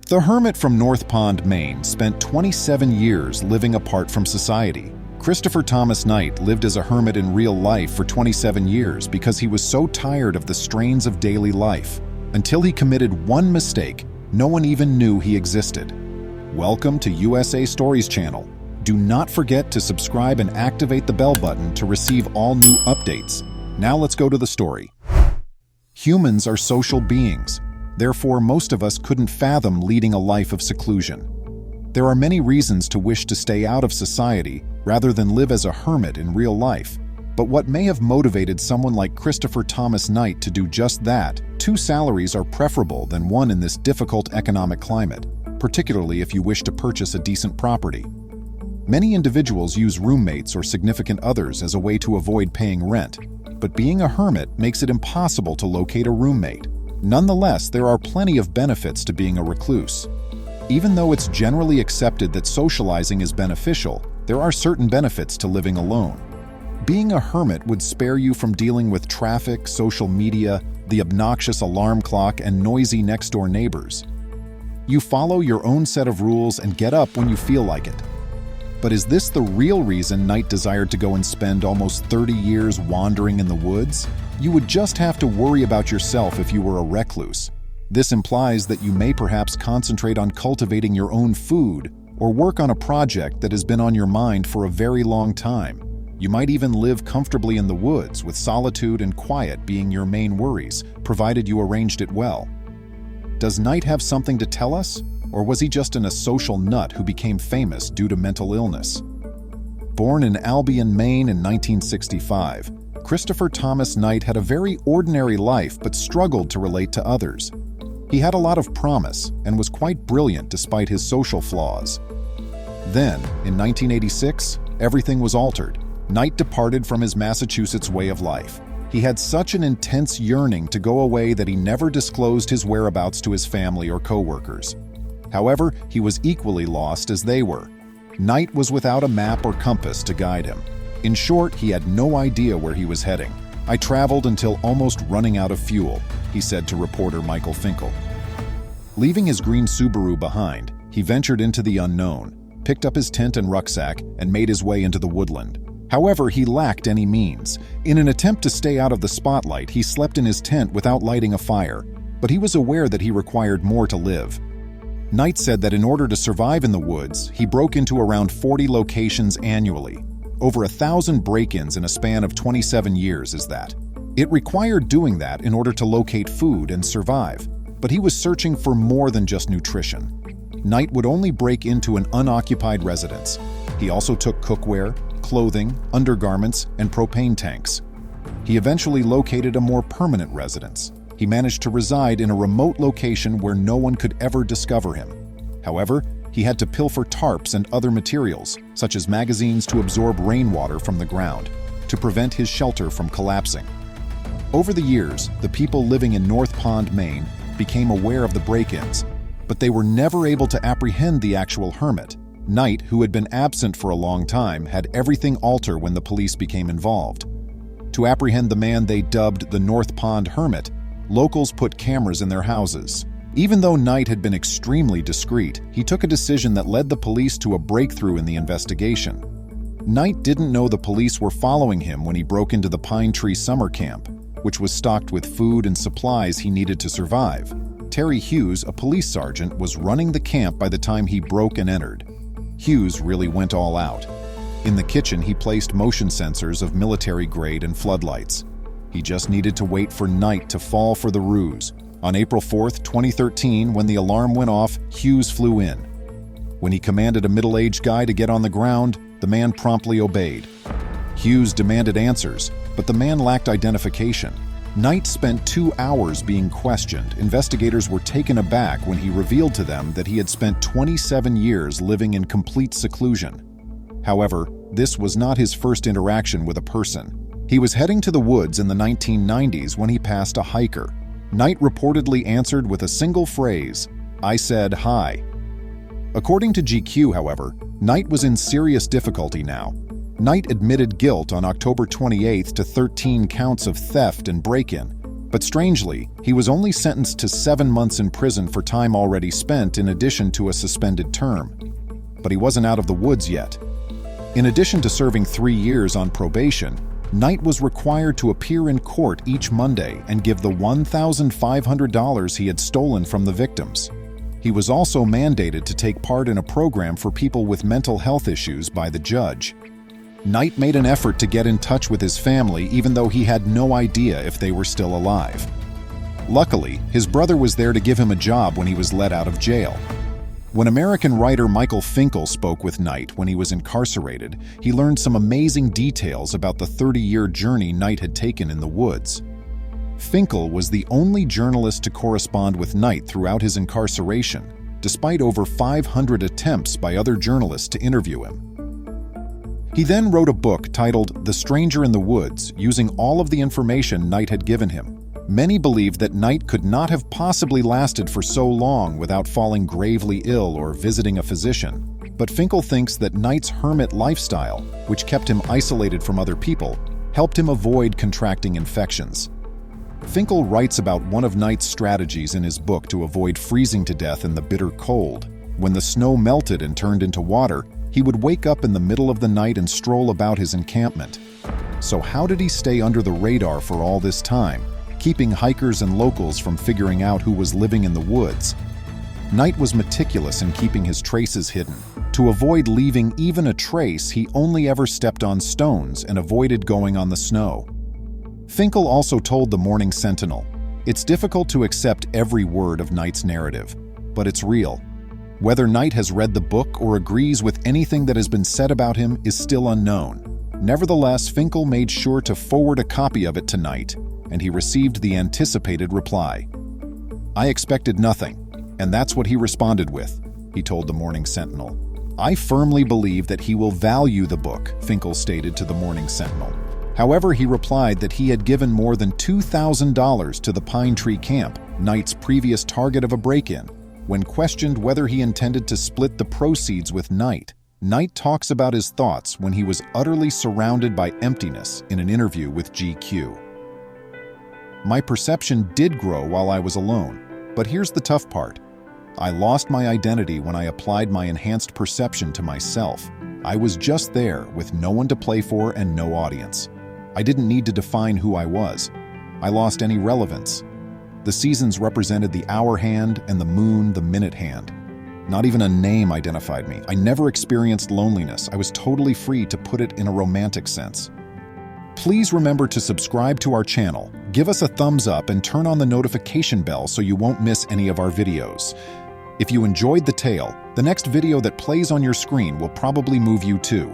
The hermit from North Pond, Maine, spent 27 years living apart from society. Christopher Thomas Knight lived as a hermit in real life for 27 years because he was so tired of the strains of daily life. Until he committed one mistake, no one even knew he existed. Welcome to USA Stories channel. Do not forget to subscribe and activate the bell button to receive all new updates. Now let's go to the story. Humans are social beings. Therefore, most of us couldn't fathom leading a life of seclusion. There are many reasons to wish to stay out of society rather than live as a hermit in real life. But what may have motivated someone like Christopher Thomas Knight to do just that? Two salaries are preferable than one in this difficult economic climate, particularly if you wish to purchase a decent property. Many individuals use roommates or significant others as a way to avoid paying rent, but being a hermit makes it impossible to locate a roommate. Nonetheless, there are plenty of benefits to being a recluse. Even though it's generally accepted that socializing is beneficial, there are certain benefits to living alone. Being a hermit would spare you from dealing with traffic, social media, the obnoxious alarm clock, and noisy next-door neighbors. You follow your own set of rules and get up when you feel like it. But is this the real reason Knight desired to go and spend almost 30 years wandering in the woods? You would just have to worry about yourself if you were a recluse. This implies that you may perhaps concentrate on cultivating your own food or work on a project that has been on your mind for a very long time. You might even live comfortably in the woods, with solitude and quiet being your main worries, provided you arranged it well. Does Knight have something to tell us? Or was he just a social nut who became famous due to mental illness? Born in Albion, Maine in 1965, Christopher Thomas Knight had a very ordinary life but struggled to relate to others. He had a lot of promise and was quite brilliant despite his social flaws. Then, in 1986, everything was altered. Knight departed from his Massachusetts way of life. He had such an intense yearning to go away that he never disclosed his whereabouts to his family or co-workers. However, he was equally lost as they were. Knight was without a map or compass to guide him. In short, he had no idea where he was heading. "I traveled until almost running out of fuel," he said to reporter Michael Finkel. Leaving his green Subaru behind, he ventured into the unknown, picked up his tent and rucksack, and made his way into the woodland. However, he lacked any means. In an attempt to stay out of the spotlight, he slept in his tent without lighting a fire, but he was aware that he required more to live. Knight said that in order to survive in the woods, he broke into around 40 locations annually. Over 1,000 break-ins in a span of 27 years is that. It required doing that in order to locate food and survive, but he was searching for more than just nutrition. Knight would only break into an unoccupied residence. He also took cookware, clothing, undergarments, and propane tanks. He eventually located a more permanent residence. He managed to reside in a remote location where no one could ever discover him. However, he had to pilfer tarps and other materials, such as magazines to absorb rainwater from the ground, to prevent his shelter from collapsing. Over the years, the people living in North Pond, Maine, became aware of the break-ins, but they were never able to apprehend the actual hermit. Knight, who had been absent for a long time, had everything alter when the police became involved. To apprehend the man they dubbed the North Pond Hermit, locals put cameras in their houses. Even though Knight had been extremely discreet, he took a decision that led the police to a breakthrough in the investigation. Knight didn't know the police were following him when he broke into the Pine Tree summer camp, which was stocked with food and supplies he needed to survive. Terry Hughes, a police sergeant, was running the camp by the time he broke and entered. Hughes really went all out. In the kitchen, he placed motion sensors of military grade and floodlights. He just needed to wait for Knight to fall for the ruse. On April 4th, 2013, when the alarm went off, Hughes flew in. When he commanded a middle-aged guy to get on the ground, the man promptly obeyed. Hughes demanded answers, but the man lacked identification. Knight spent 2 hours being questioned. Investigators were taken aback when he revealed to them that he had spent 27 years living in complete seclusion. However, this was not his first interaction with a person. He was heading to the woods in the 1990s when he passed a hiker. Knight reportedly answered with a single phrase, "I said hi." According to GQ, however, Knight was in serious difficulty now. Knight admitted guilt on October 28th to 13 counts of theft and break-in, But strangely, he was only sentenced to 7 months in prison for time already spent in addition to a suspended term. But he wasn't out of the woods yet. In addition to serving 3 years on probation, Knight was required to appear in court each Monday and give the $1,500 he had stolen from the victims. He was also mandated to take part in a program for people with mental health issues by the judge. Knight made an effort to get in touch with his family even though he had no idea if they were still alive. Luckily, his brother was there to give him a job when he was let out of jail. When American writer Michael Finkel spoke with Knight when he was incarcerated, he learned some amazing details about the 30-year journey Knight had taken in the woods. Finkel was the only journalist to correspond with Knight throughout his incarceration, despite over 500 attempts by other journalists to interview him. He then wrote a book titled The Stranger in the Woods, using all of the information Knight had given him. Many believed that Knight could not have possibly lasted for so long without falling gravely ill or visiting a physician. But Finkel thinks that Knight's hermit lifestyle, which kept him isolated from other people, helped him avoid contracting infections. Finkel writes about one of Knight's strategies in his book to avoid freezing to death in the bitter cold. When the snow melted and turned into water, he would wake up in the middle of the night and stroll about his encampment. So how did he stay under the radar for all this time, keeping hikers and locals from figuring out who was living in the woods? Knight was meticulous in keeping his traces hidden. To avoid leaving even a trace, he only ever stepped on stones and avoided going on the snow. Finkel also told the Morning Sentinel, "It's difficult to accept every word of Knight's narrative, but it's real. Whether Knight has read the book or agrees with anything that has been said about him is still unknown." Nevertheless, Finkel made sure to forward a copy of it to Knight, and he received the anticipated reply. "I expected nothing, and that's what he responded with," he told the Morning Sentinel. "I firmly believe that he will value the book," Finkel stated to the Morning Sentinel. However, he replied that he had given more than $2,000 to the Pine Tree Camp, Knight's previous target of a break-in. When questioned whether he intended to split the proceeds with Knight, Knight talks about his thoughts when he was utterly surrounded by emptiness in an interview with GQ. "My perception did grow while I was alone, but here's the tough part. I lost my identity when I applied my enhanced perception to myself. I was just there with no one to play for and no audience. I didn't need to define who I was. I lost any relevance. The seasons represented the hour hand and the moon the minute hand. Not even a name identified me. I never experienced loneliness. I was totally free to put it in a romantic sense." Please remember to subscribe to our channel, give us a thumbs up, and turn on the notification bell so you won't miss any of our videos. If you enjoyed the tale, the next video that plays on your screen will probably move you too.